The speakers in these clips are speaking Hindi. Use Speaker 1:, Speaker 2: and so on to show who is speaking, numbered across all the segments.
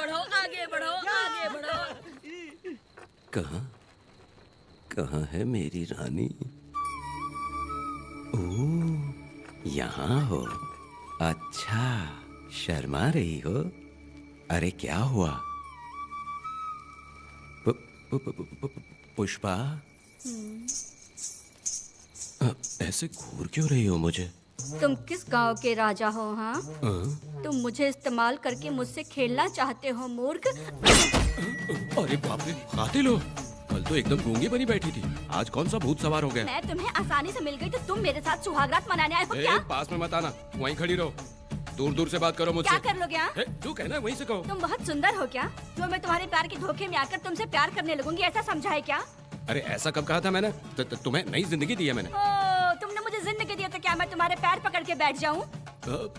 Speaker 1: बढ़ो, आगे बढ़ो, आगे बढ़ो।
Speaker 2: कहाँ कहाँ है मेरी रानी? ओह, यहाँ हो। अच्छा, शर्मा रही हो? अरे क्या हुआ? पुष्पा, ऐसे घूर क्यों रही हो मुझे?
Speaker 3: तुम किस गांव के राजा हो? हाँ, तुम मुझे इस्तेमाल करके मुझसे खेलना चाहते हो मूर्ख?
Speaker 2: अरे बाप रे, कातिल हो। कल तो एकदम गूंगी बनी बैठी थी, आज कौन सा भूत सवार हो गया?
Speaker 3: मैं तुम्हें आसानी से मिल गई तो तुम मेरे साथ सुहागरात मनाने आए हो क्या?
Speaker 2: पास में मत आना, वहीं खड़ी रहो। दूर दूर से बात करो मुझसे।
Speaker 3: क्या कर लोगे?
Speaker 2: तू कहना वहीं से कहो।
Speaker 3: तुम बहुत सुंदर हो क्या, जो मैं तुम्हारे प्यार के धोखे में आकर तुमसे प्यार करने लगूंगी, ऐसा समझा है क्या?
Speaker 2: अरे ऐसा कब कहा था मैंने? तुम्हें नई जिंदगी दी है मैंने।
Speaker 3: तुमने मुझे जिंदगी दी तो क्या मैं तुम्हारे पैर पकड़ के बैठ जाऊं?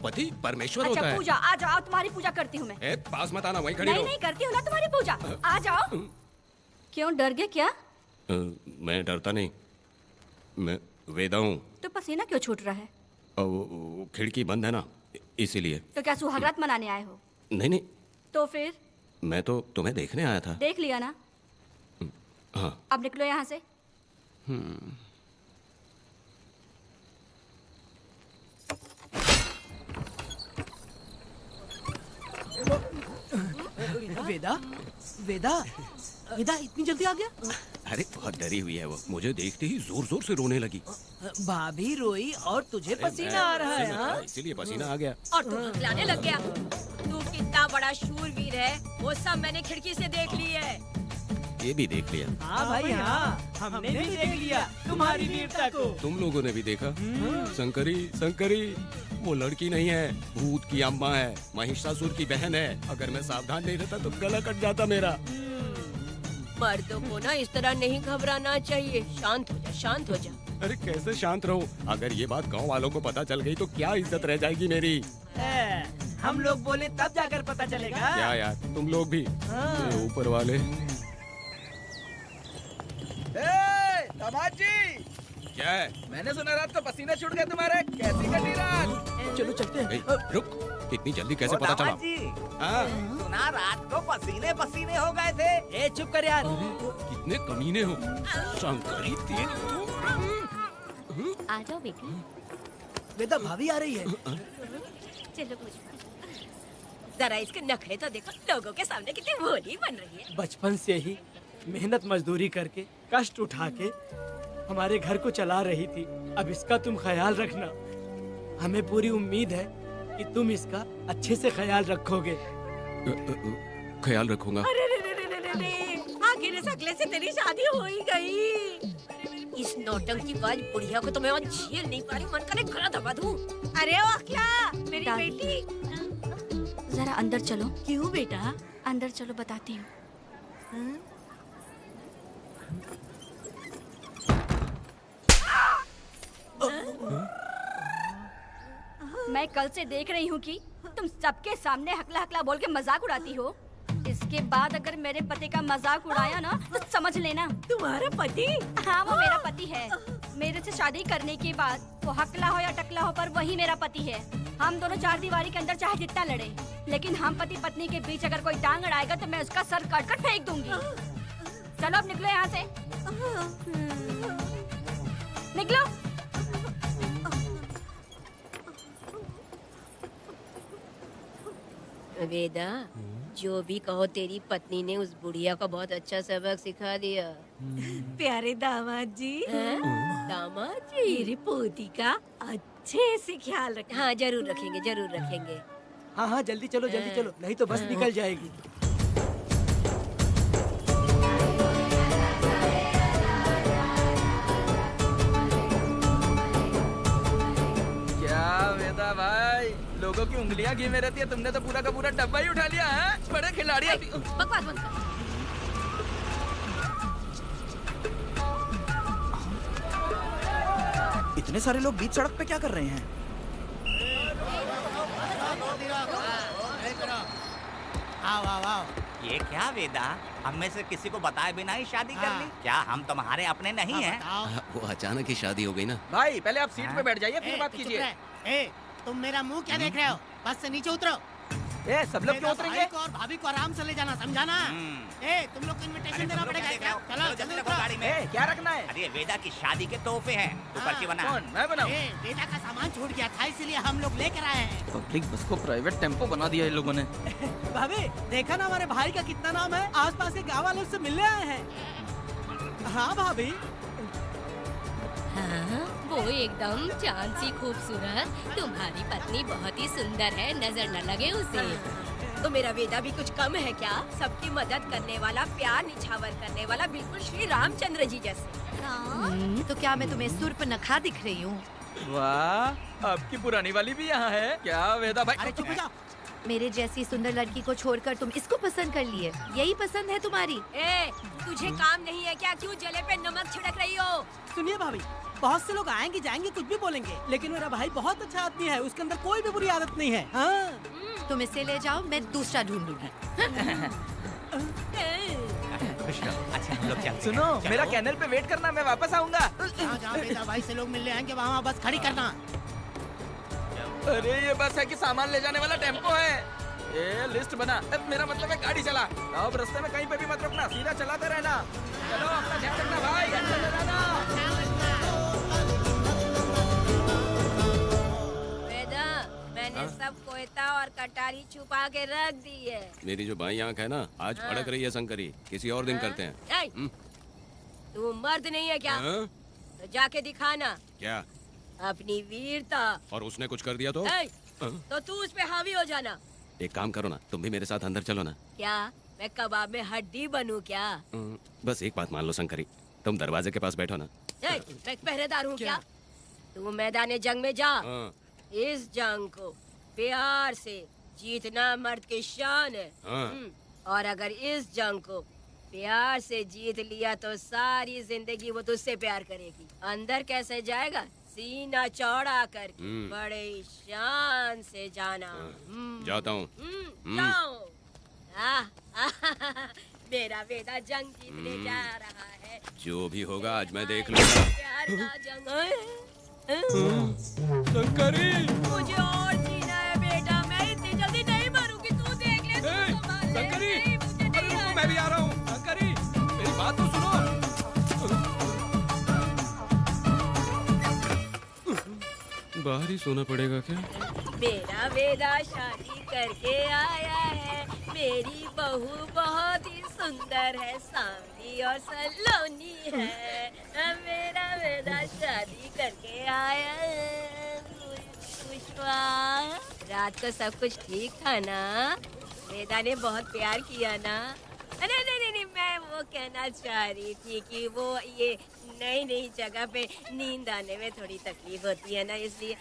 Speaker 2: पति परमेश्वर
Speaker 3: अच्छा,
Speaker 2: होता है।
Speaker 3: पूजा, आ जाओ, तुम्हारी पूजा करती हूँ मैं।
Speaker 2: पास मत आना, वहीं खड़ी रहो।
Speaker 3: नहीं करती हूँ ना तुम्हारी पूजा, आ जाओ। क्यों, डर गए क्या?
Speaker 2: मैं डरता नहीं, मैं वेदा हूँ।
Speaker 3: तो पसीना क्यों छूट रहा है?
Speaker 2: खिड़की बंद है ना, इसीलिए।
Speaker 3: तो क्या सुहागरात मनाने आए हो?
Speaker 2: नहीं नहीं,
Speaker 3: तो फिर?
Speaker 2: मैं तो तुम्हें देखने आया था।
Speaker 3: देख लिया ना?
Speaker 2: हाँ।
Speaker 3: अब निकलो यहाँ से।
Speaker 4: वेदा, वेदा, वेदा इतनी जल्दी आ गया?
Speaker 2: अरे बहुत डरी हुई है वो, मुझे देखते ही जोर जोर से रोने लगी।
Speaker 4: भाभी रोई और तुझे पसीना आ रहा है? हाँ,
Speaker 2: इसीलिए पसीना आ गया।
Speaker 1: और तू हकलाने लग गया। तू कितना बड़ा शूरवीर है, वो सब मैंने खिड़की से देख ली है।
Speaker 2: ये भी देख लिया?
Speaker 4: हाँ भाई हाँ, हमने भी देख लिया तुम्हारी वीरता को।
Speaker 2: तुम लोगों ने भी देखा? शंकरी, शंकरी, वो लड़की नहीं है, भूत की अम्मा है, महिषासुर की बहन है। अगर मैं सावधान नहीं रहता तो गला कट जाता मेरा।
Speaker 1: मर्दों को ना इस तरह नहीं घबराना चाहिए। शांत हो जा, शांत हो जा।
Speaker 2: अरे कैसे शांत रहूं? अगर ये बात गांव वालों को पता चल गई तो क्या इज्जत रह जाएगी मेरी?
Speaker 4: हम लोग बोले तब जाकर पता चलेगा।
Speaker 2: क्या यार, तुम लोग भी? ये ऊपर वाले।
Speaker 5: दामाद जी,
Speaker 2: क्या है?
Speaker 5: मैंने सुना रात को पसीने छूट गए तुम्हारे, कैसी कटी रात?
Speaker 4: चलो चलते हैं।
Speaker 2: रुक, इतनी जल्दी कैसे पता चला?
Speaker 5: सुना रात को पसीने पसीने हो गए थे।
Speaker 4: ए चुप कर यार।
Speaker 2: कितने कमीने हो शंकरी, तेरी तो।
Speaker 3: आ जाओ बेटी।
Speaker 4: वेदा भाभी आ रही है।
Speaker 3: चलो पूजा।
Speaker 1: जरा इसके नखरे तो देखो, लोगों के सामने कितनी भोली बन रही है।
Speaker 4: बचपन से ही मेहनत मजदूरी करके कष्ट उठा के हमारे घर को चला रही थी। अब इसका तुम ख्याल रखना। हमें पूरी उम्मीद है कि तुम इसका अच्छे से ख्याल रखोगे।
Speaker 2: ख्याल रखूंगा।
Speaker 1: अरे रे रे रे रे रे, आखिर इस अगले से तेरी शादी हो ही गई। इस नौटंकी बाज बुढ़िया को तो मैं और झेल नहीं पा रही, मन करे गला दबा दूं। अरे ओ अखिला, मेरी बेटी,
Speaker 3: जरा अंदर चलो।
Speaker 1: क्यों बेटा?
Speaker 3: अंदर चलो, बताती हूँ। मैं कल से देख रही हूँ कि तुम सबके सामने हकला हकला बोल के मजाक उड़ाती हो। इसके बाद अगर मेरे पति का मजाक उड़ाया ना तो समझ लेना।
Speaker 1: तुम्हारा पति?
Speaker 3: हाँ, वो मेरा पति है। मेरे से शादी करने के बाद वो हकला हो या टकला हो, पर वही मेरा पति है। हम दोनों चार दीवारी के अंदर चाहे जितना लड़े, लेकिन हम पति पत्नी के बीच अगर कोई टांग अड़ाएगा तो मैं उसका सर काट कर फेंक दूंगी। चलो अब निकलो यहाँ से। निकलो।
Speaker 1: वेदा, जो भी कहो, तेरी पत्नी ने उस बुढ़िया को बहुत अच्छा सबक सिखा दिया। प्यारे दामाद जी। दामाद जी, मेरी पोती का अच्छे से ख्याल रखना। हाँ जरूर रखेंगे, जरूर रखेंगे।
Speaker 4: हाँ हाँ जल्दी चलो, जल्दी चलो, नहीं तो बस निकल जाएगी।
Speaker 5: क्या वेदा भाई, लोगों की उंगलियां घी में रहती है, तुमने तो पूरा का पूरा डब्बा ही उठा लिया है। बड़े खिलाड़ी।
Speaker 1: बकवास बंद कर।
Speaker 5: इतने सारे लोग बीच सड़क पे क्या कर रहे हैं?
Speaker 6: आओ आओ आओ। ये क्या वेदा, हम में से किसी को बताए बिना ही शादी कर ली? क्या हम तुम्हारे अपने नहीं हैं?
Speaker 2: वो अचानक ही शादी हो गई ना।
Speaker 5: भाई पहले आप सीट पे बैठ जाइए, फिर बात कीजिए।
Speaker 6: तुम मेरा मुंह क्या देख रहे हो? बस से नीचे उतरो।
Speaker 5: ए सब लोग क्यों उतरेंगे?
Speaker 7: और भाभी को आराम से ले जाना, समझा ना? ए तुम लोग को इनविटेशन देना पड़ेगा क्या? चलो
Speaker 6: जल्दी
Speaker 7: जल्दी
Speaker 6: रखो गाड़ी में।
Speaker 5: ए क्या रखना है?
Speaker 6: अरे वेदा की शादी के तोहफे हैं, तू पर्ची बना।
Speaker 5: कौन? मैं बनाऊं?
Speaker 7: ए बेटा का सामान छूट गया था इसलिए हम लोग लेकर आए हैं।
Speaker 5: पब्लिक बस को प्राइवेट टेम्पो बना दिया इन लोगों ने।
Speaker 7: भाभी देखा ना हमारे भाई का कितना नाम है, आसपास के गाँव वालों से मिलने आए हैं। हाँ भाभी।
Speaker 1: हाँ, वो एकदम चांद सी खूबसूरत। तुम्हारी पत्नी बहुत ही सुंदर है, नजर न लगे उसे। तो मेरा वेदा भी कुछ कम है क्या? सबकी मदद करने वाला, प्यार निछावर करने वाला, बिल्कुल श्री रामचंद्र जी जैसे।
Speaker 8: तो क्या मैं तुम्हें सुर्पनखा दिख रही हूँ?
Speaker 5: वाह, आपकी पुरानी वाली भी यहाँ है क्या वेदा भाई?
Speaker 7: अरे चुप हो जाओ।
Speaker 8: मेरे जैसी सुंदर लड़की को छोड़कर तुम इसको पसंद कर लिए, यही पसंद है तुम्हारी?
Speaker 1: ए, तुझे काम नहीं है क्या? क्यों जले पे नमक छिड़क रही हो?
Speaker 7: सुनिए भाभी, बहुत से लोग आएंगे जाएंगे कुछ भी बोलेंगे, लेकिन मेरा भाई बहुत अच्छा आदमी है, उसके अंदर कोई भी बुरी आदत नहीं है। हाँ।
Speaker 8: तुम इसे ले जाओ, मैं दूसरा ढूंढूंगी।
Speaker 6: अच्छा हम लोग चलते
Speaker 5: सुनो,
Speaker 6: हैं।
Speaker 5: मेरा
Speaker 6: चलो।
Speaker 5: कैनल पे वेट करना, मैं वापस आऊंगा।
Speaker 7: जहाँ बेटा भाई से लोग मिलने आएंगे वहाँ बस खड़ी करना।
Speaker 5: अरे ये बस है कि सामान ले जाने वाला टेम्पो है। ये लिस्ट बना, अब मेरा मतलब है गाड़ी चला। अब रास्ते में कहीं पे भी मत रुकना, सीधा चलाते रहना। चलो अपना ध्यान रखना भाई, चलते रहना।
Speaker 1: वेदा, मैंने सब कोयता और कटारी छुपा के रख दी है।
Speaker 2: मेरी जो बाई आंख है ना, आज फड़क रही है शंकरी। किसी और दिन करते हैं।
Speaker 1: ए, तू मर्द नहीं है क्या?
Speaker 2: हाँ?
Speaker 1: तो जाके दिखाना
Speaker 2: क्या?
Speaker 1: अपनी वीरता।
Speaker 2: और उसने कुछ कर दिया तो?
Speaker 1: ए,
Speaker 2: हाँ?
Speaker 1: तो तू उस पे हावी हो जाना।
Speaker 2: एक काम करो ना, तुम भी मेरे साथ अंदर चलो ना।
Speaker 1: क्या मैं कबाब में हड्डी बनूं क्या?
Speaker 2: बस एक बात मान लो शंकरी, तुम दरवाजे के पास बैठो ना।
Speaker 1: ए, मैं पहरेदार हूँ क्या? तू मैदान जंग में जा।
Speaker 2: हाँ।
Speaker 1: इस जंग को प्यार से जीतना मर्द की शान है।
Speaker 2: हाँ।
Speaker 1: और अगर इस जंग को प्यार से जीत लिया तो सारी जिंदगी वो तुझसे प्यार करेगी। अंदर कैसे जाएगा? सीना चौड़ा करके बड़े शान से जाना।
Speaker 2: जाता हूँ।
Speaker 1: जाओ। मेरा बेटा जंग जीतने जा रहा है।
Speaker 2: जो भी होगा आज मैं देख लूंगा।
Speaker 1: प्यार का जंग है।
Speaker 2: शंकरी,
Speaker 1: मुझे और जीना है बेटा, मैं इतनी जल्दी नहीं मरूंगी। तू देख ले, तू संभाल ले।
Speaker 2: शंकरी,
Speaker 1: नहीं, मुझे नहीं
Speaker 2: अरे मैं भी आ रहा हूँ। शंकरी, मेरी बात तो सुनो। बाहर ही सोना पड़ेगा क्या?
Speaker 1: मेरा वेदा शादी करके आया है। मेरी बहू बहुत ही सुंदर है, सांवली और सलोनी है। मेरा वेदा शादी करके आया है। पुष्पा, रात को सब कुछ ठीक था ना? वेदा ने बहुत प्यार किया ना? नहीं नहीं नहीं, मैं वो कहना चाह रही थी कि वो ये नई नई जगह पे नींद आने में थोड़ी तकलीफ होती है ना, इसलिए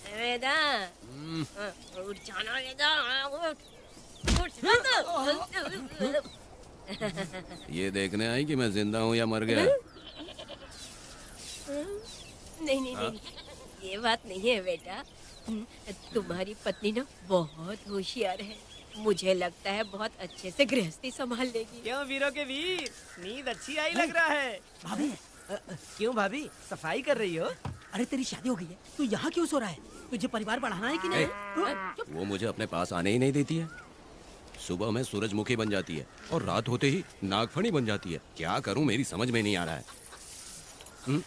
Speaker 1: वेदा उठ जाना। वेदा उठ ना तो।
Speaker 2: ये देखने आई कि मैं जिंदा हूँ या मर गया।
Speaker 1: नहीं नहीं नहीं, ये बात नहीं है बेटा। तुम्हारी पत्नी ना बहुत होशियार है। मुझे लगता है बहुत अच्छे से गृहस्थी संभाल लेगी।
Speaker 4: क्यों वीरों के वीर, नींद अच्छी आई लग रहा है।
Speaker 7: भाभी
Speaker 4: क्यों भाभी, सफाई कर रही हो?
Speaker 7: अरे तेरी शादी हो गई है, तू यहाँ क्यों सो रहा है? तुझे परिवार बढ़ाना है कि नहीं?
Speaker 2: वो मुझे अपने पास आने ही नहीं देती है। सुबह में सूरजमुखी बन जाती है और रात होते ही नागफनी बन जाती है। क्या करूं, मेरी समझ में नहीं आ रहा है।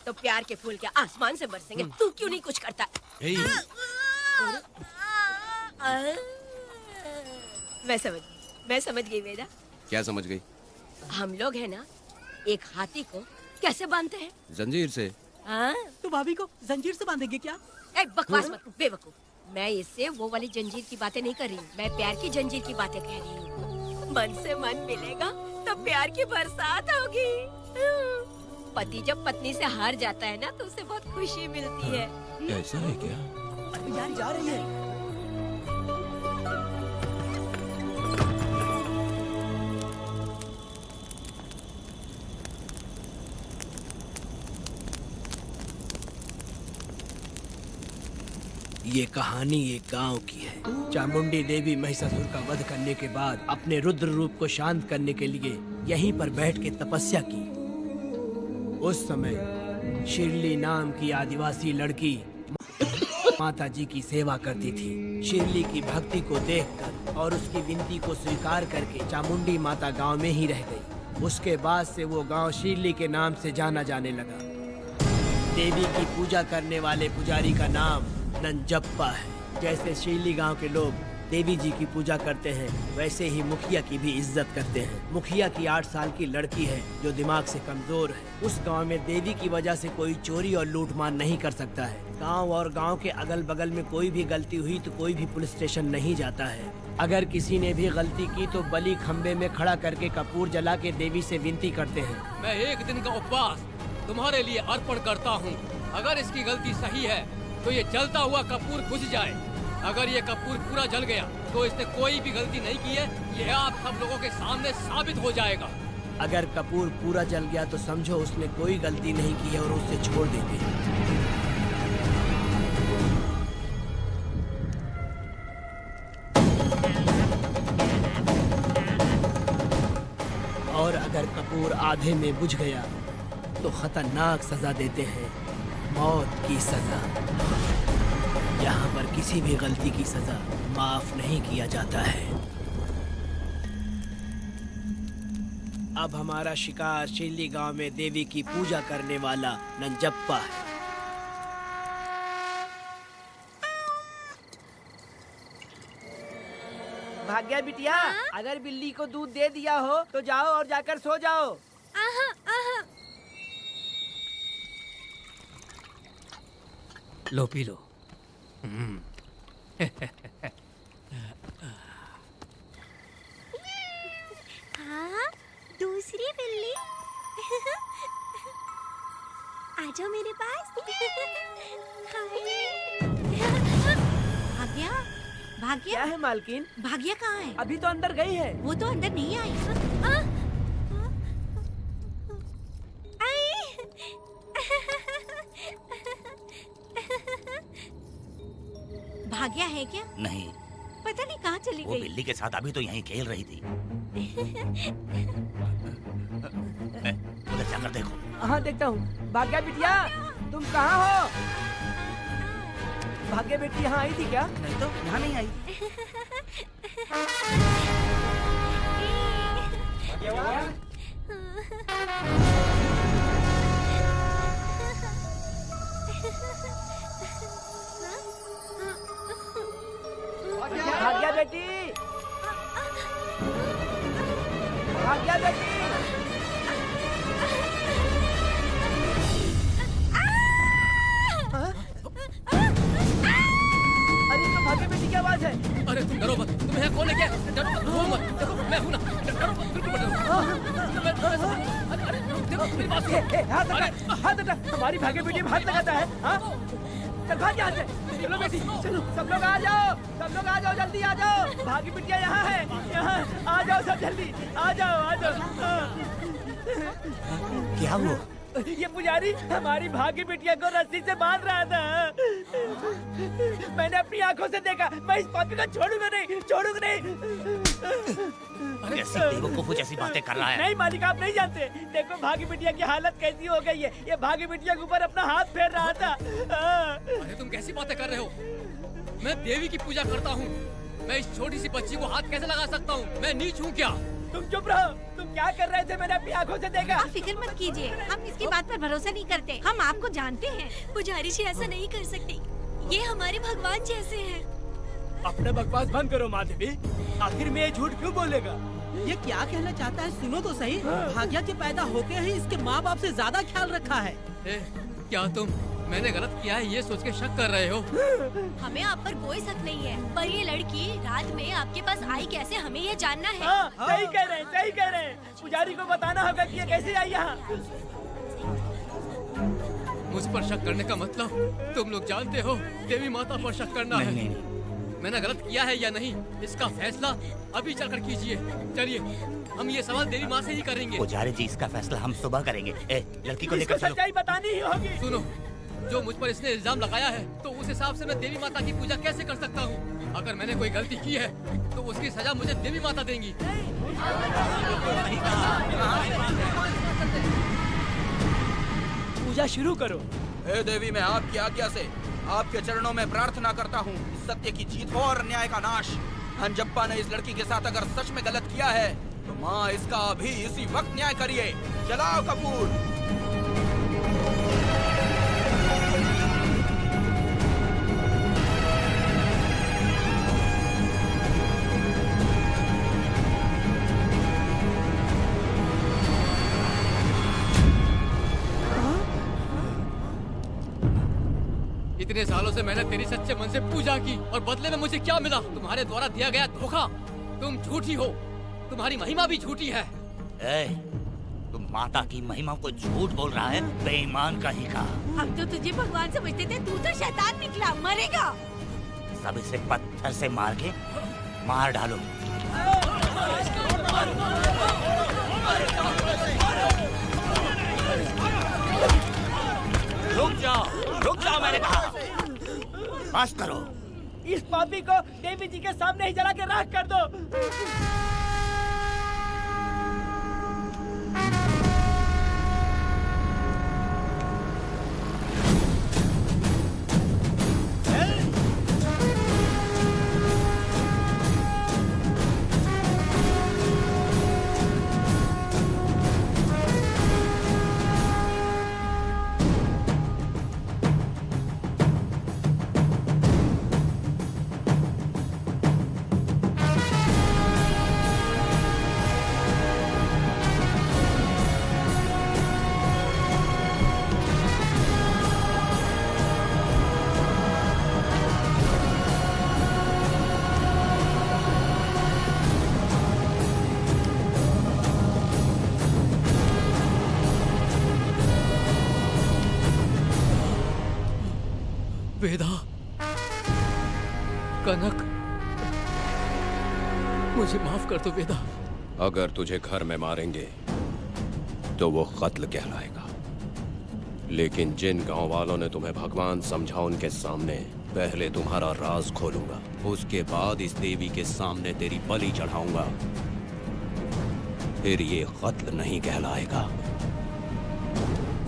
Speaker 1: तो प्यार के फूल क्या आसमान से बरसेंगे? तू क्यों नहीं कुछ करता? मैं समझ गई वेदा।
Speaker 2: क्या समझ गई?
Speaker 1: हम लोग है ना, एक हाथी को कैसे बांधते हैं?
Speaker 2: जंजीर से।
Speaker 1: हाँ?
Speaker 7: तो भाभी को जंजीर से बांधेंगे क्या?
Speaker 1: बकवास मत, बेवकूफ। मैं इससे वो वाली जंजीर की बातें नहीं कर रही हूँ, मैं प्यार की जंजीर की बातें कह रही हूँ। मन से मन मिलेगा तो प्यार की बरसात होगी। पति जब पत्नी से हार जाता है ना तो उसे बहुत खुशी मिलती है।
Speaker 2: ऐसा है क्या?
Speaker 7: अरे यार जा रही है।
Speaker 4: ये कहानी एक गांव की है। चामुंडी देवी महिषासुर का वध करने के बाद अपने रुद्र रूप को शांत करने के लिए यहीं पर बैठ के तपस्या की। उस समय शिरली नाम की आदिवासी लड़की माता जी की सेवा करती थी। शिरली की भक्ति को देखकर और उसकी विनती को स्वीकार करके चामुंडी माता गांव में ही रह गई। उसके बाद से वो गांव शिरली के नाम से जाना जाने लगा। देवी की पूजा करने वाले पुजारी का नाम नंजप्पा है। जैसे शिरली गांव के लोग देवी जी की पूजा करते हैं, वैसे ही मुखिया की भी इज्जत करते हैं। मुखिया की 8 साल की लड़की है जो दिमाग से कमजोर है। उस गांव में देवी की वजह से कोई चोरी और लूटमार नहीं कर सकता है। गांव और गांव के अगल बगल में कोई भी गलती हुई तो कोई भी पुलिस स्टेशन नहीं जाता है। अगर किसी ने भी गलती की तो बलि खम्बे में खड़ा करके कपूर जला के देवी से विनती करते हैं।
Speaker 2: मैं 1 दिन का उपवास तुम्हारे लिए अर्पण करता हूँ। अगर इसकी गलती सही है तो ये जलता हुआ कपूर बुझ जाए। अगर ये कपूर पूरा जल गया तो इसने कोई भी गलती नहीं की है, ये आप सब लोगों के सामने साबित हो जाएगा।
Speaker 4: अगर कपूर पूरा जल गया तो समझो उसने कोई गलती नहीं की है और उसे छोड़ देंगे। और अगर कपूर आधे में बुझ गया तो खतरनाक सजा देते हैं, मौत की सजा। यहाँ पर किसी भी गलती की सजा माफ नहीं किया जाता है। अब हमारा शिकार शिरली गांव में देवी की पूजा करने वाला नंजप्पा है।
Speaker 7: भाग्या बिटिया, अगर बिल्ली को दूध दे दिया हो तो जाओ और जाकर सो जाओ।
Speaker 4: लो पी लो।
Speaker 9: हाँ, दूसरी बिल्ली। आ जाओ मेरे पास।
Speaker 8: भाग्या, भाग्या
Speaker 7: क्या है मालकिन?
Speaker 8: भाग्या कहाँ है?
Speaker 7: अभी तो अंदर गई है।
Speaker 8: वो तो अंदर नहीं आई। भाग्या है क्या?
Speaker 6: नहीं,
Speaker 8: पता नहीं कहाँ चली
Speaker 6: वो
Speaker 8: गई।
Speaker 6: बिल्ली के साथ अभी तो यहीं खेल रही थी। उधर जाकर देखो।
Speaker 7: हाँ देखता हूँ। भाग्या बिटिया, तुम कहाँ हो? भाग्या बेटी यहाँ आई थी क्या?
Speaker 6: नहीं तो यहाँ नहीं आई।
Speaker 7: भाग्या बेटी, भाग्या बेटी। अरे तो भाग्या बेटी की आवाज है।
Speaker 2: अरे तुम डरो मत, तुम्हें यहाँ कौन है? क्या डरो मत, रो मत। देखो मैं हूँ ना, डरो मत, बिल्कुल मत डरो। अरे देखो मेरी बात सुनो।
Speaker 7: हाथ हटा। हमारी भाग्य बेटी में हाथ लगाता है। हाँ? चल भाग यहाँ से। चलो बेटी, चलो सब लोग आ जाओ, सब लोग आ जाओ, जल्दी आ जाओ। भाग्य बिटिया यहाँ है, यहाँ आ जाओ सब जल्दी, आ जाओ, आ जाओ।
Speaker 6: क्या हुआ?
Speaker 7: ये पुजारी हमारी भाग्य बिटिया को रस्सी से बांध रहा था। मैंने अपनी आंखों से देखा। मैं इस पापी को छोड़ूंगा नहीं, छोड़ूंगा नहीं।
Speaker 6: कैसी बेवकूफ जैसी बातें कर रहा है?
Speaker 7: नहीं मालिक, आप नहीं जानते। देखो भाग्य बिटिया की हालत कैसी हो गई है। ये भाग्य बिटिया के ऊपर अपना हाथ फेर रहा था।
Speaker 2: अरे तुम कैसी बातें कर रहे हो? मैं देवी की पूजा करता हूँ। मैं इस छोटी सी बच्ची को हाथ कैसे लगा सकता हूँ? मैं नीच हूँ क्या?
Speaker 7: तुम चुप रहो। तुम क्या कर रहे थे? मैंने अपनी आंखों से देखा।
Speaker 8: आप फिक्र मत कीजिए, हम इसकी बात पर भरोसा नहीं करते। हम आपको जानते हैं।
Speaker 9: पुजारी जी ऐसा नहीं कर सकती। ये हमारे भगवान जैसे हैं।
Speaker 4: अपना बकवास बंद करो माँ देवी। आखिर में ये झूठ क्यों बोलेगा?
Speaker 7: ये क्या कहना चाहता है? सुनो तो सही। भाग्या के पैदा होके ही इसके माँ बाप से ज्यादा ख्याल रखा है।
Speaker 2: क्या तुम मैंने गलत किया है ये सोच के शक कर रहे हो?
Speaker 9: हमें आप पर कोई शक नहीं है, पर ये लड़की रात में आपके पास आई कैसे, हमें ये जानना है।
Speaker 7: हाँ, सही कह रहे हैं, सही कह रहे हैं। पुजारी को बताना होगा कि ये कैसे आई यहाँ।
Speaker 2: मुझ पर शक करने का मतलब तुम लोग जानते हो देवी माता पर शक करना है।
Speaker 6: नहीं।
Speaker 2: मैंने गलत किया है या नहीं, इसका फैसला अभी चलकर कीजिए। चलिए हम ये सवाल देवी माँ से ही करेंगे।
Speaker 6: पुजारी जी, इसका फैसला हम सुबह करेंगे। लड़की को लेकर चलो।
Speaker 7: सच्चाई बतानी ही होगी।
Speaker 2: सुनो, जो मुझ पर इसने इल्जाम लगाया है तो उस हिसाब से मैं देवी माता की पूजा कैसे कर सकता हूँ? अगर मैंने कोई गलती की है तो उसकी सजा मुझे देवी माता देंगी।
Speaker 4: पूजा शुरू करो।
Speaker 5: हे देवी, मैं आपकी आज्ञा से आपके चरणों में प्रार्थना करता हूँ सत्य की जीत हो और न्याय का नाश। अंजप्पा ने इस लड़की के साथ अगर सच में गलत किया है तो माँ इसका अभी इसी वक्त न्याय करिए। चलाओ कपूर।
Speaker 2: इतने सालों से मैंने तेरी सच्चे मन से पूजा की और बदले में मुझे क्या मिला? तुम्हारे द्वारा दिया गया धोखा। तुम झूठी हो, तुम्हारी महिमा भी झूठी है।
Speaker 6: तुम माता की महिमा को झूठ बोल रहा है, बेईमान कहीं का।
Speaker 1: हम तो तुझे भगवान समझते थे, तू तो शैतान निकला, मरेगा।
Speaker 6: सब इसे पत्थर से मार के मार डालो। रुक जाओ मैंने कहा। बस करो।
Speaker 7: इस पापी को देवी जी के सामने ही जला के राख कर दो।
Speaker 2: वेदा, कनक, मुझे माफ कर दो वेदा।
Speaker 10: अगर तुझे घर में मारेंगे तो वो कत्ल कहलाएगा, लेकिन जिन गांव वालों ने तुम्हें भगवान समझा उनके सामने पहले तुम्हारा राज खोलूंगा, उसके बाद इस देवी के सामने तेरी बलि चढ़ाऊंगा, फिर ये कत्ल नहीं कहलाएगा।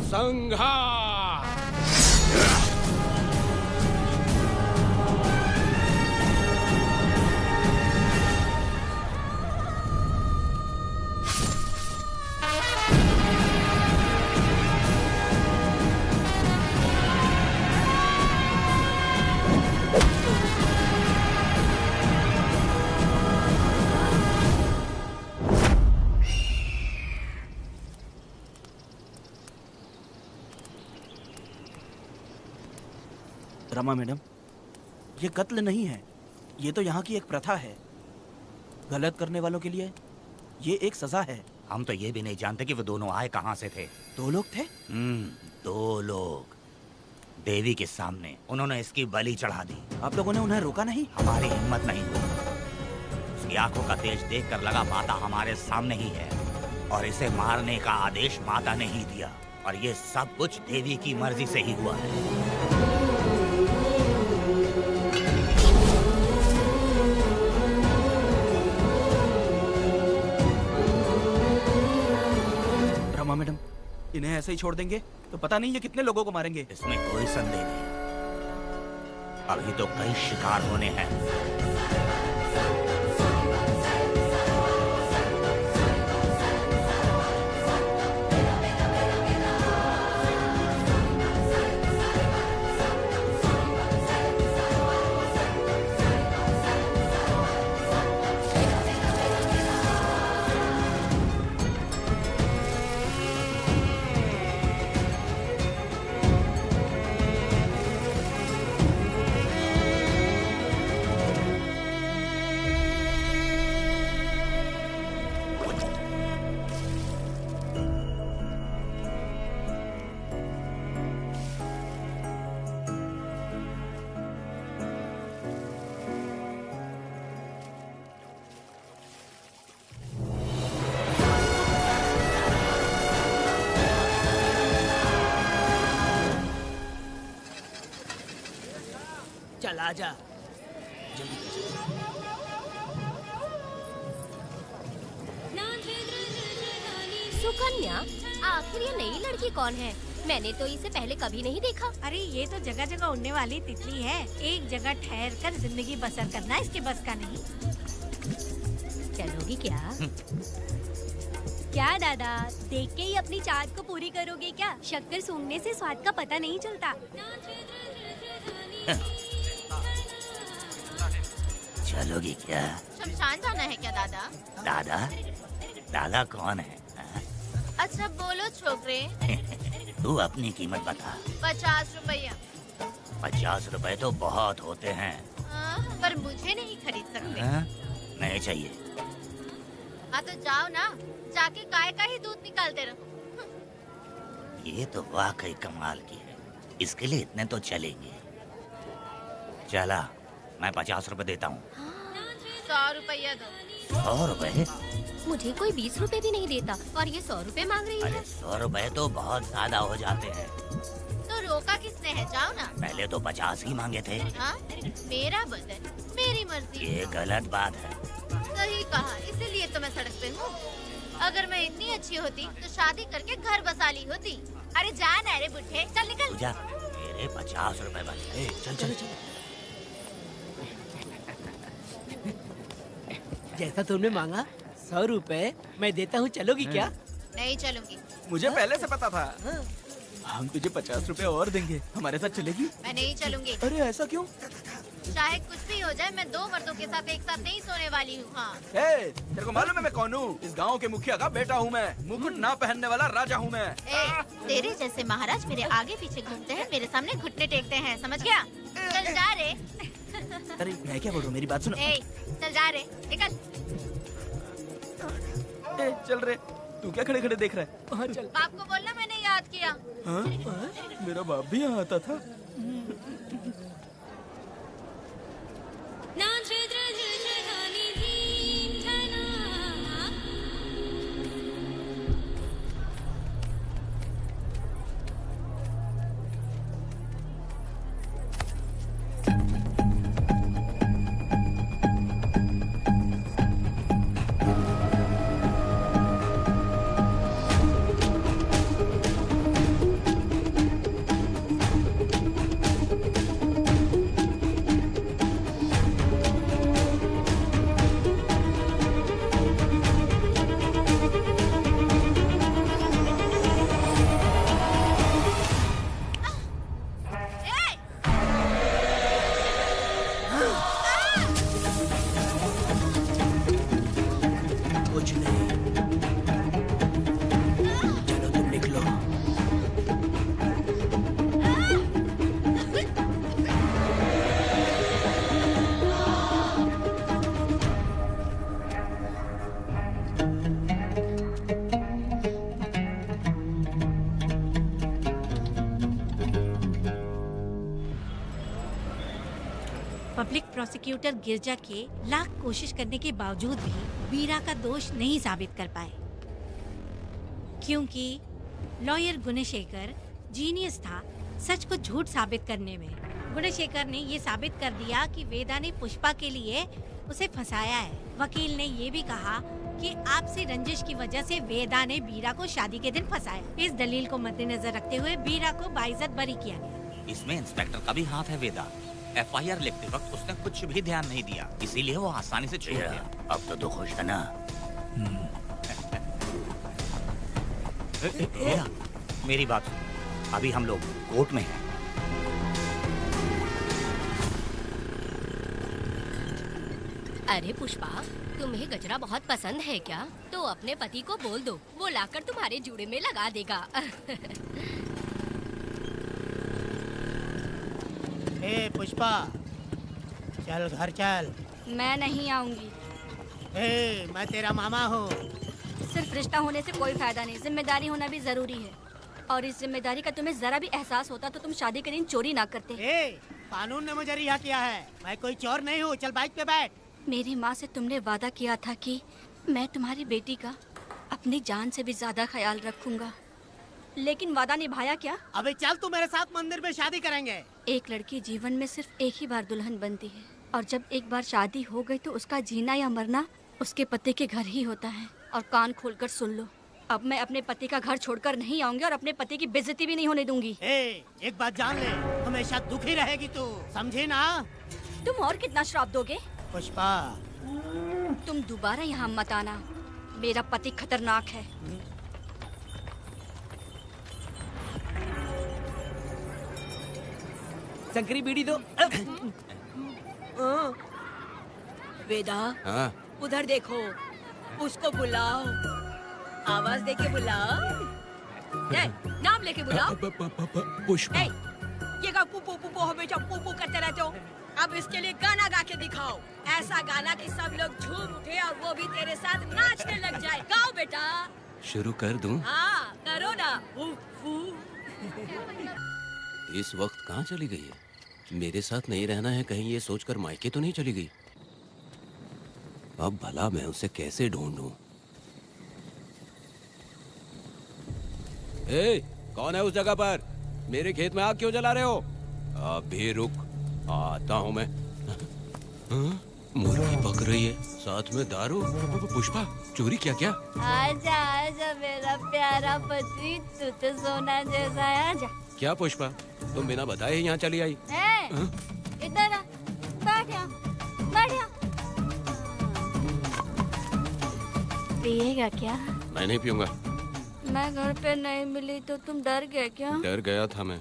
Speaker 10: संहार!
Speaker 5: रमा मैडम, ये कत्ल नहीं है, ये तो यहाँ की एक प्रथा है। गलत करने वालों के लिए ये एक सजा है।
Speaker 6: हम तो ये भी नहीं जानते कि वो दोनों आए कहाँ से थे।
Speaker 5: 2 लोग थे?
Speaker 6: 2 लोग देवी के सामने, उन्होंने इसकी बलि चढ़ा दी।
Speaker 5: आप लोगों ने उन्हें रोका नहीं?
Speaker 6: हमारी हिम्मत नहीं हुई। उसकी आंखों का तेज देखकर लगा माता हमारे सामने ही है और इसे मारने का आदेश माता ने ही दिया, और ये सब कुछ देवी की मर्जी से ही हुआ है।
Speaker 5: रमा मैडम, इन्हें ऐसे ही छोड़ देंगे तो पता नहीं ये कितने लोगों को मारेंगे।
Speaker 6: इसमें कोई संदेह नहीं, अभी तो कई शिकार होने हैं।
Speaker 7: चल आजा।
Speaker 9: सुकन्या, आखिर ये नई लड़की कौन है?
Speaker 1: मैंने तो इसे पहले कभी नहीं देखा।
Speaker 11: अरे ये तो जगह जगह उड़ने वाली तितली है। एक जगह ठहर कर जिंदगी बसर करना इसके बस का नहीं।
Speaker 1: चलोगी क्या?
Speaker 9: क्या दादा, देख के ही अपनी चाहत को पूरी करोगे क्या? शक्कर सूंघने से स्वाद का पता नहीं चलता।
Speaker 6: चलोगी क्या?
Speaker 12: शमशान जाना है क्या दादा?
Speaker 6: दादा? दादा कौन है?
Speaker 12: अच्छा बोलो छोकरे।
Speaker 6: तू अपनी कीमत बता।
Speaker 12: 50 रुपया।
Speaker 6: 50 रुपए तो बहुत होते हैं।
Speaker 12: पर मुझे नहीं खरीद सकते।
Speaker 6: नहीं चाहिए।
Speaker 12: हाँ तो जाओ ना, जाके गाय का ही दूध निकालते रहो।
Speaker 6: ये तो वाकई कमाल की है। इसके लिए इतने तो चलेंगे। चला, मैं 50 रुपए देता हूँ।
Speaker 12: 100 रुपया दो।
Speaker 6: 100 रुपए?
Speaker 1: मुझे कोई 20 रुपए भी नहीं देता और ये 100 रुपए मांग रही है।
Speaker 6: अरे 100 रुपए तो बहुत ज्यादा हो जाते हैं।
Speaker 12: तो रोका किसने है? जाओ ना।
Speaker 6: पहले तो 50 ही मांगे थे।
Speaker 12: हाँ? मेरा बदन, मेरी मर्जी।
Speaker 6: ये गलत बात है।
Speaker 12: सही कहा, इसीलिए तो मैं सड़क पे हूँ। अगर मैं इतनी अच्छी होती तो शादी करके घर बसा ली होती। अरे जा ना रे बुढ़े, चल निकल।
Speaker 6: जा, मेरे 50 रुपए बचे। चल चल चल।
Speaker 4: जैसा तुमने मांगा 100 रुपए मैं देता हूँ, चलोगी क्या?
Speaker 12: नहीं चलूंगी।
Speaker 5: मुझे पहले से पता था। हम तुझे 50 रुपए और देंगे, हमारे साथ चलेगी?
Speaker 12: मैं नहीं चलूंगी।
Speaker 5: अरे ऐसा क्यों?
Speaker 12: चाहे कुछ भी हो जाए, मैं 2 मर्दों के साथ एक साथ नहीं सोने वाली हूँ। हाँ।
Speaker 5: तेरे को मालूम है मैं कौन हूँ? इस गांव के मुखिया का बेटा हूँ मैं। मुकुट ना पहनने वाला राजा हूँ मैं।
Speaker 12: तेरे जैसे महाराज मेरे आगे पीछे घूमते हैं, मेरे सामने घुटने टेकते हैं, समझ गया? चल जा रे।
Speaker 5: अरे मैं क्या बोल रहा हूँ, मेरी बात सुनो।
Speaker 12: चल जा रे, निकल।
Speaker 5: चल रे, तू क्या खड़े खड़े देख रहा है? हाँ चल।
Speaker 12: बाप को बोलना मैंने याद किया।
Speaker 5: हाँ? मेरा बाप भी यहाँ आता था।
Speaker 11: पब्लिक प्रोसिक्यूटर गिरजा के लाख कोशिश करने के बावजूद भी वीरा का दोष नहीं साबित कर पाए, क्योंकि लॉयर गुणशेखर जीनियस था सच को झूठ साबित करने में। गुणशेखर ने ये साबित कर दिया कि वेदा ने पुष्पा के लिए उसे फंसाया है। वकील ने ये भी कहा कि आपसी रंजिश की वजह से वेदा ने वीरा को शादी के दिन फंसाया। इस दलील को मद्देनजर रखते हुए वीरा को बाइज्जत बरी किया गया।
Speaker 6: इसमें इंस्पेक्टर का भी हाथ है वेदा। FIR लिखते वक्त उसने कुछ भी ध्यान नहीं दिया, इसीलिए वो आसानी से छूट गया। अब तो तू खुश है ना? वेदा, मेरी बात सुन, अभी हम लोग कोर्ट में हैं।
Speaker 1: अरे पुष्पा, तुम्हें गजरा बहुत पसंद है क्या? तो अपने पति को बोल दो, वो लाकर तुम्हारे जूड़े में लगा देगा।
Speaker 13: ए पुष्पा, चल घर चल।
Speaker 3: मैं नहीं आऊंगी।
Speaker 13: ए, मैं तेरा मामा हूँ।
Speaker 3: सिर्फ रिश्ता होने से कोई फायदा नहीं, जिम्मेदारी होना भी जरूरी है। और इस जिम्मेदारी का तुम्हें जरा भी एहसास होता तो तुम शादी के दिन चोरी ना करते।
Speaker 13: ए, कानून ने मुझे रिहा किया है, मैं कोई चोर नहीं हूँ। चल बाइक पे बैठ।
Speaker 3: मेरी माँ से तुमने वादा किया था कि मैं तुम्हारी बेटी का अपनी जान से भी ज्यादा ख्याल रखूंगा, लेकिन वादा निभाया क्या?
Speaker 13: अबे चल, तू मेरे साथ मंदिर में शादी करेंगे।
Speaker 3: एक लड़की जीवन में सिर्फ एक ही बार दुल्हन बनती है, और जब एक बार शादी हो गई तो उसका जीना या मरना उसके पति के घर ही होता है। और कान खोलकर सुन लो, अब मैं अपने पति का घर छोड़कर नहीं आऊंगी और अपने पति की बेइज्जती भी नहीं होने दूंगी।
Speaker 13: एक बात जान ले, हमेशा दुखी रहेगी तू, समझी ना?
Speaker 3: तुम और कितना श्राप दोगे?
Speaker 13: पुष्पा,
Speaker 3: तुम दोबारा यहाँ मत आना, मेरा पति खतरनाक है।
Speaker 7: शंकरी बीड़ी दो।
Speaker 1: वेदा,
Speaker 10: हाँ?
Speaker 1: उधर देखो, उसको बुलाओ, आवाज देके बुलाओ, नाम लेके बुलाओ।
Speaker 10: पुष्पा।
Speaker 1: ये का पुपू पुपू हमेशा पुपू करते रहते हो। अब इसके लिए गाना गा के दिखाओ, ऐसा गाना कि सब लोग झूम उठे और वो भी तेरे साथ नाचने लग जाए। गाओ बेटा।
Speaker 10: शुरू कर दूं?
Speaker 1: हाँ करो ना।
Speaker 10: इस वक्त कहाँ चली गई है? मेरे साथ नहीं रहना है कहीं ये सोचकर मायके तो नहीं चली गई? अब भला मैं उसे कैसे ढूंढूं? ए, कौन है उस जगह पर? मेरे खेत में आग क्यों जला रहे हो? अभी रुक, आता हूँ मैं। मुर्गी पक रही है, साथ में दारू। पुष्पा, चोरी क्या? क्या?
Speaker 3: आजा आजा मेरा प्यारा पति, तू तो सोना जैसा है। आजा।
Speaker 10: क्या पुष्पा, तुम बिना बताए ही यहाँ चली आई?
Speaker 3: इधर आ, बैठ यहाँ, बैठ यहाँ। पिएगा क्या?
Speaker 10: मैं नहीं पीऊंगा।
Speaker 3: मैं घर पे नहीं मिली तो तुम डर गए क्या?
Speaker 10: डर गया था मैं।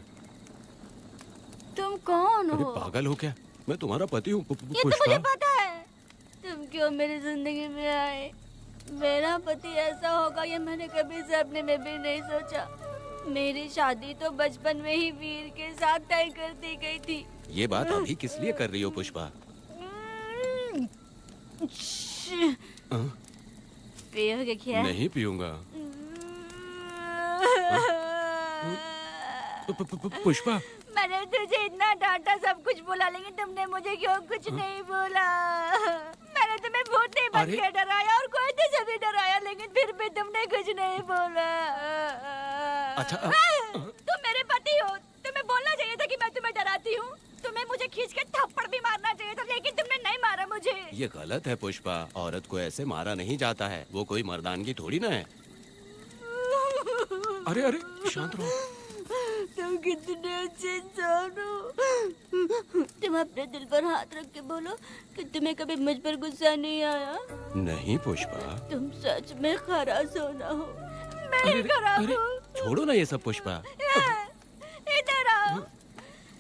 Speaker 3: तुम कौन
Speaker 10: अरे
Speaker 3: हो?
Speaker 10: पागल हो क्या? मैं तुम्हारा पति हूँ।
Speaker 3: ये तो मुझे पता है। तुम क्यों मेरी जिंदगी में आए? मेरा पति ऐसा होगा ये मैंने कभी सपने में भी नहीं सोचा। मेरी शादी तो बचपन में ही वीर के साथ तय कर दी गई थी।
Speaker 10: ये बात अभी किस लिए कर रही हो पुष्पा?
Speaker 3: पियोगे क्या?
Speaker 10: नहीं पीऊंगा। पुष्पा,
Speaker 3: मैंने तुझे इतना डांटा, सब कुछ बोला, लेकिन तुमने मुझे क्यों कुछ नहीं बोला? मैंने तुम्हें भूत नहीं बन के डराया और कोई तुझे भी डराया, लेकिन फिर भी तुमने कुछ नहीं बोला।
Speaker 10: अच्छा,
Speaker 3: तुम मेरे पति हो, तुम्हें बोलना चाहिए था कि मैं तुम्हें डराती हूँ। तुम्हें मुझे खींच के थप्पड़ भी मारना चाहिए था, लेकिन तुमने नहीं मारा मुझे।
Speaker 10: ये गलत है पुष्पा, औरत को ऐसे मारा नहीं जाता है, वो कोई मर्दानगी थोड़ी ना है। अरे अरे शांत रहो।
Speaker 3: तुम कितने अच्छे इंसान हो। तुम अपने दिल पर हाथ रख के बोलो कि तुम्हें कभी मुझ पर गुस्सा नहीं आया।
Speaker 10: नहीं पुष्पा,
Speaker 3: तुम सच में खरा सोना हो। मैं खराब हूँ।
Speaker 10: छोड़ो ना ये सब पुष्पा।
Speaker 3: इधर आओ।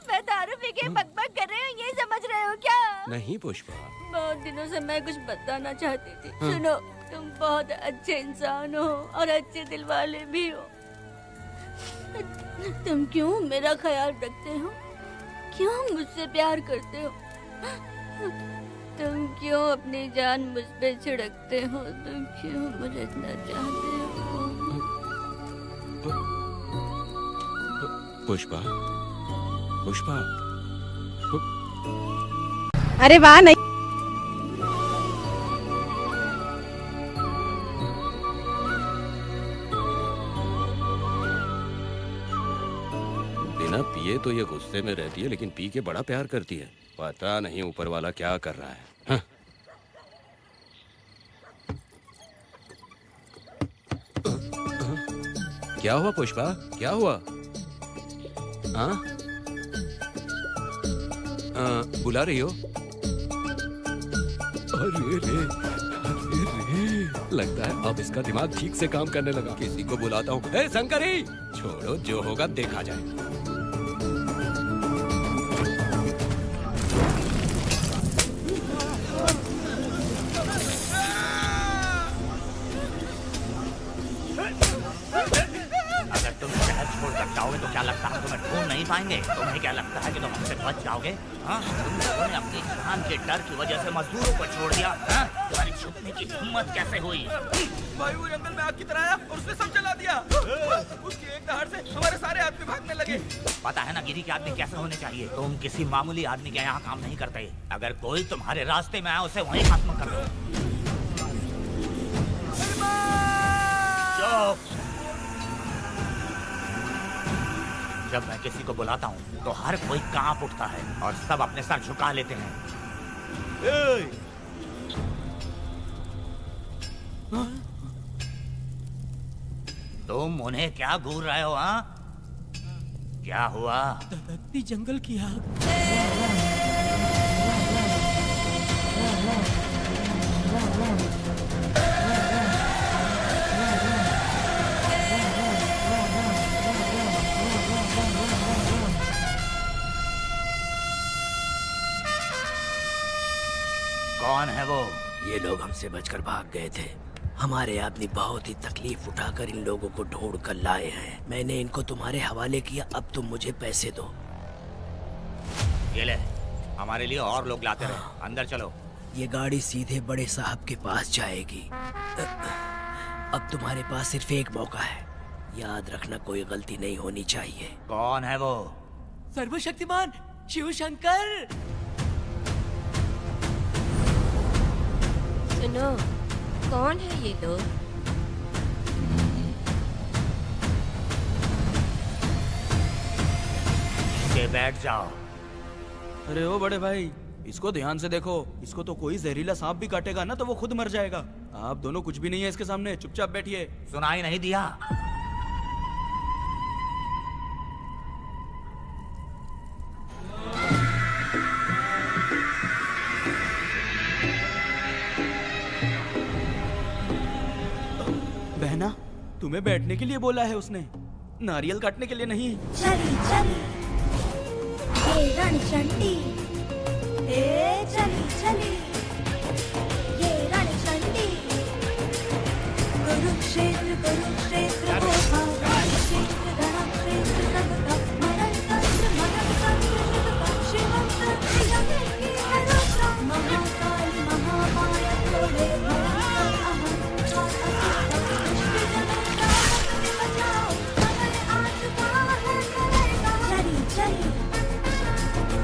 Speaker 3: मैं दारू पी के बकबक कर रही हूँ, ये समझ रहे हो क्या?
Speaker 10: नहीं पुष्पा।
Speaker 3: बहुत दिनों से मैं कुछ बताना चाहती थी। सुनो, तुम बहुत अच्छे इंसान हो और अच्छे दिल वाले भी हो। तुम क्यों मेरा ख्याल रखते हो? क्यों मुझसे प्यार करते हो? तुम क्यों अपनी जान मुझ पे छिड़कते हो? तुम क्यों मुझे इतना चाहते हो?
Speaker 10: पुष्पा, पुष्पा।
Speaker 14: अरे वाह, नहीं
Speaker 10: बिना पिए तो ये गुस्से में रहती है, लेकिन पी के बड़ा प्यार करती है। पता नहीं ऊपर वाला क्या कर रहा है। हाँ? क्या हुआ पुष्पा, क्या हुआ? हाँ? बुला रही हो? अरे रे, लगता है अब इसका दिमाग ठीक से काम करने लगा। किसी को बुलाता हूँ। ए शंकरी, छोड़ो, जो होगा देखा जाएगा।
Speaker 6: अगर तुम शहर छोड़कर जाओगे तो क्या लगता है तुम्हें ढूंढ नहीं पाएंगे? तुम्हें क्या लगता है कि तुम हमसे बच जाओगे? हाँ? तुम लोगों ने अपनी जान के डर की वजह से मजदूरों को छोड़ दिया। हाँ? तुम्हारी छुपने की हिम्मत कैसे हुई?
Speaker 5: भाई वो जंगल में आग की तरह आया और उसने सब जला दिया। उसकी एक दहाड़ से हमारे सारे आदमी भागने लगे।
Speaker 6: पता है ना गिरी के आदमी कैसे होने चाहिए? तुम किसी मामूली आदमी के यहाँ काम नहीं करते। अगर कोई तुम्हारे रास्ते में आया उसे वहीं खत्म कर दो। चुप। जब मैं किसी को बुलाता हूँ तो हर कोई कांप उठता है और सब अपने सर झुका लेते हैं। तुम उन्हें क्या घूर रहे हो? हाँ, क्या हुआ?
Speaker 4: धधकती जंगल की आग।
Speaker 6: कौन है वो?
Speaker 4: ये लोग हमसे बचकर भाग गए थे। हमारे आदमी बहुत ही तकलीफ उठाकर इन लोगों को ढूंढ कर लाए हैं। मैंने इनको तुम्हारे हवाले किया, अब तुम मुझे पैसे दो।
Speaker 6: ये ले, हमारे लिए और लोग लाते रहे। अंदर चलो।
Speaker 4: ये गाड़ी सीधे बड़े साहब के पास जाएगी। अब तुम्हारे पास सिर्फ एक मौका है, याद रखना कोई गलती नहीं होनी चाहिए।
Speaker 6: कौन है वो?
Speaker 4: सर्वशक्तिमान शिव शंकर।
Speaker 1: सुनो, कौन है ये लोग?
Speaker 6: बैठ जाओ।
Speaker 5: अरे ओ बड़े भाई, इसको ध्यान से देखो। इसको तो कोई जहरीला सांप भी काटेगा ना तो वो खुद मर जाएगा। आप दोनों कुछ भी नहीं है इसके सामने, चुपचाप बैठिए।
Speaker 6: सुनाई नहीं दिया?
Speaker 5: बहना, तुम्हें बैठने के लिए बोला है उसने, नारियल काटने के लिए नहीं।
Speaker 15: चली चली ये रणचंडी, चली चली ये रणचंडी। कुरुक्षेत्र कुरुक्षेत्र कुरुक्षेत्र धनक्षेत्र सबका मरण तंत्र शिवम महाकाली महामाया तोड़े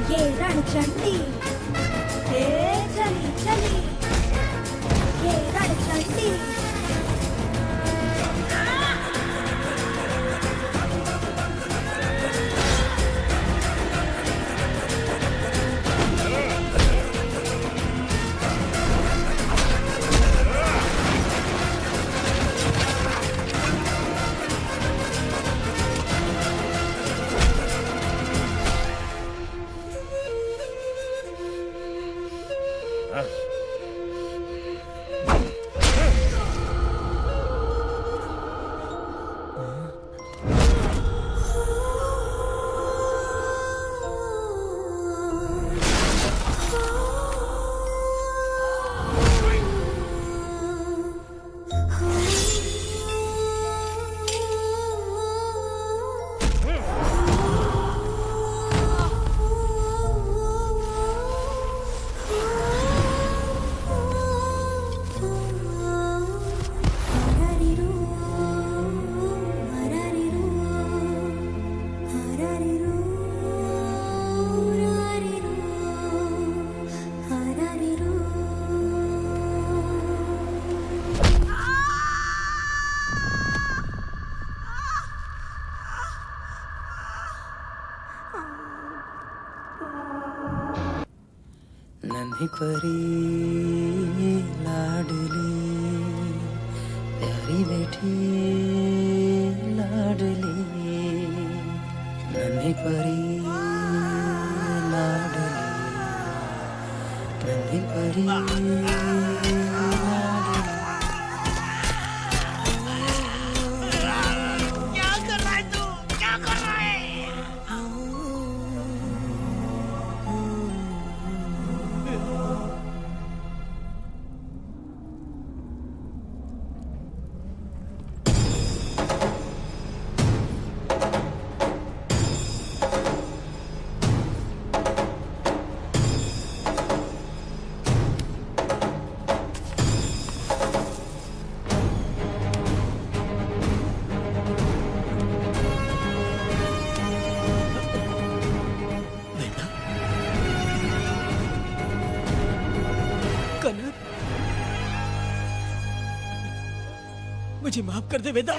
Speaker 15: ये रणचंडी, चली चली ये रणचंडी।
Speaker 16: नन्ही परी लाडली प्यारी बेटी लाडली, नन्ही परी लाडली नन्ही परी लाडली।
Speaker 15: क्या कर रहा है तू? क्या कर रहा है?
Speaker 4: मुझे माफ कर दे वेदा।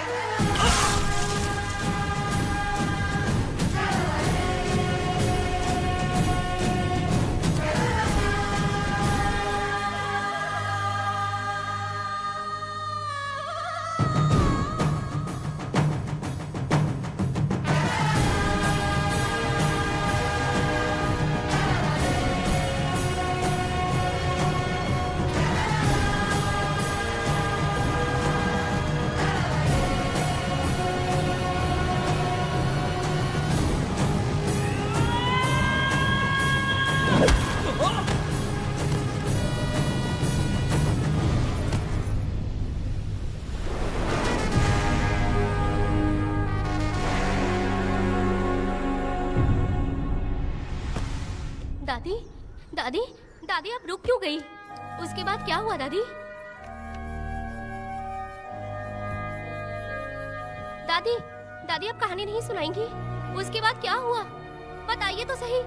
Speaker 17: दादी दादी दादी आप रुक क्यों गई? उसके बाद क्या हुआ दादी? दादी दादी आप कहानी नहीं सुनाएंगी? उसके बाद क्या हुआ बताइए तो सही।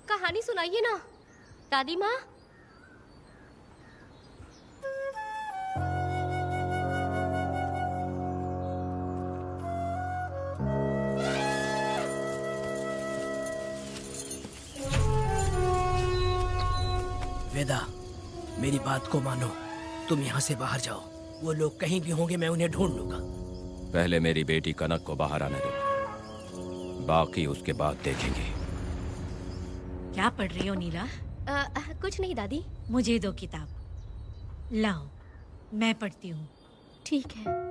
Speaker 17: कहानी सुनाइए ना दादी माँ।
Speaker 4: वेदा, मेरी बात को मानो। तुम यहाँ से बाहर जाओ। वो लोग कहीं भी होंगे, मैं उन्हें ढूंढ लूंगा।
Speaker 10: पहले मेरी बेटी कनक को बाहर आने दो, बाकी उसके बाद देखेंगे।
Speaker 11: क्या पढ़ रही हो नीला?
Speaker 17: कुछ नहीं दादी।
Speaker 11: मुझे दो किताब लाओ, मैं पढ़ती हूँ।
Speaker 17: ठीक है।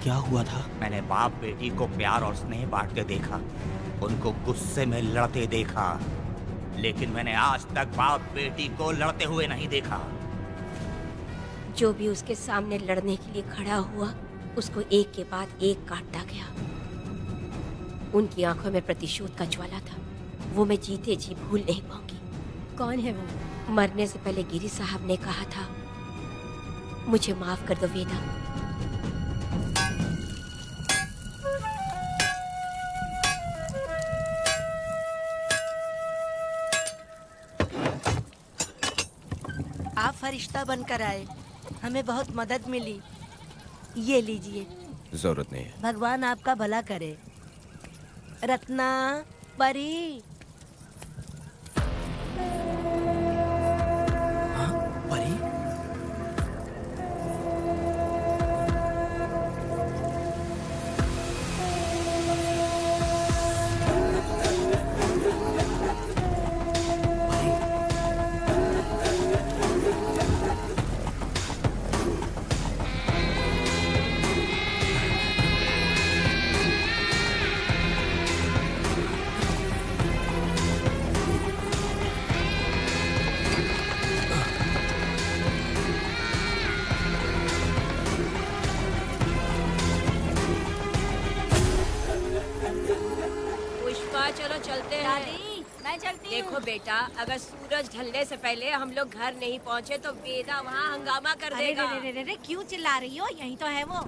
Speaker 6: क्या हुआ था? मैंने बाप बेटी को प्यार और स्नेह बांटते देखा, उनको गुस्से में लड़ते देखा, लेकिन मैंने आज तक बाप बेटी को लड़ते हुए नहीं देखा।
Speaker 1: जो भी उसके सामने लड़ने के लिए खड़ा हुआ, उसको एक के बाद एक काटता गया। उनकी आंखों में प्रतिशोध का ज्वाला था, वो मैं जीते जी भूल नहीं पाऊंगी।
Speaker 11: कौन है वो?
Speaker 1: मरने से पहले गिरी साहब ने कहा था, मुझे माफ कर दो वेदा।
Speaker 18: आप फरिश्ता बनकर आए, हमें बहुत मदद मिली। ये लीजिए।
Speaker 10: जरूरत नहीं है।
Speaker 18: भगवान आपका भला करे। रत्ना, परी।
Speaker 4: परी?
Speaker 1: चलो चलते हैं।
Speaker 3: दादी, मैं चलती हूँ।
Speaker 1: देखो बेटा, अगर सूरज ढलने से पहले हम लोग घर नहीं पहुँचे तो वेदा वहाँ हंगामा कर देगा।
Speaker 11: अरे रे, क्यों चिल्ला रही हो? यहीं तो है वो।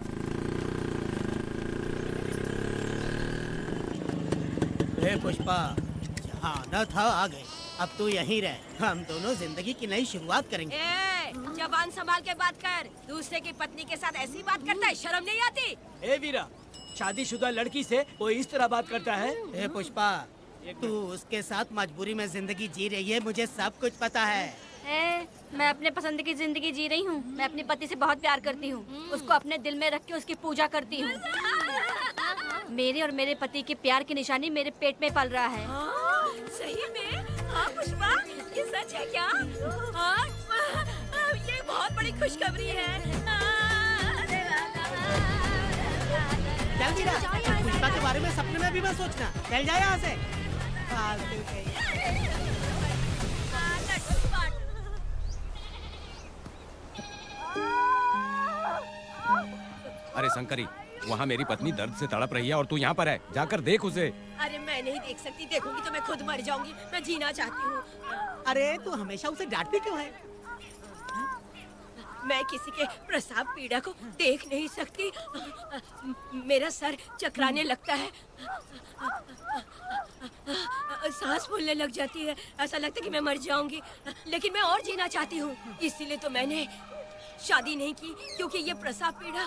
Speaker 13: पुष्पा, जहाँ आना था आ गए। अब तू यहीं रह, हम दोनों जिंदगी की नई शुरुआत करेंगे।
Speaker 1: जबान संभाल के बात कर। दूसरे की पत्नी के साथ ऐसी बात करता है, शर्म नहीं आती?
Speaker 4: ए वीरा, शादीशुदा लड़की से कोई इस तरह बात करता है?
Speaker 13: ए पुष्पा, तू उसके साथ मजबूरी में जिंदगी जी रही है, मुझे सब कुछ पता है।
Speaker 3: मैं अपने पसंद की जिंदगी जी रही हूँ। मैं अपने पति से बहुत प्यार करती हूँ, उसको अपने दिल में रख के उसकी पूजा करती हूँ। मेरे और मेरे पति के प्यार की निशानी मेरे पेट में पल रहा है।
Speaker 1: सही में? हाँ पुष्पा, ये सच है क्या? हाँ, ये बहुत बड़ी खुशखबरी है।
Speaker 13: चल वीरा, पुष्पा के बारे में सपने में भी मत सोचना। चल जा यहाँ से।
Speaker 10: अरे शंकरी, वहाँ मेरी पत्नी दर्द से तड़प रही है और तू यहाँ पर है, जाकर देख उसे।
Speaker 1: अरे मैं नहीं देख सकती, देखूंगी तो मैं खुद मर जाऊंगी। मैं जीना चाहती हूँ।
Speaker 13: अरे तू हमेशा उसे डांटती क्यों है?
Speaker 1: मैं किसी के प्रसाव पीड़ा को देख नहीं सकती। मेरा सर चकराने लगता है, सांस फूलने लग जाती है, ऐसा लगता है कि मैं मर जाऊंगी। लेकिन मैं और जीना चाहती हूँ, इसीलिए तो मैंने शादी नहीं की, क्योंकि ये प्रसाव पीड़ा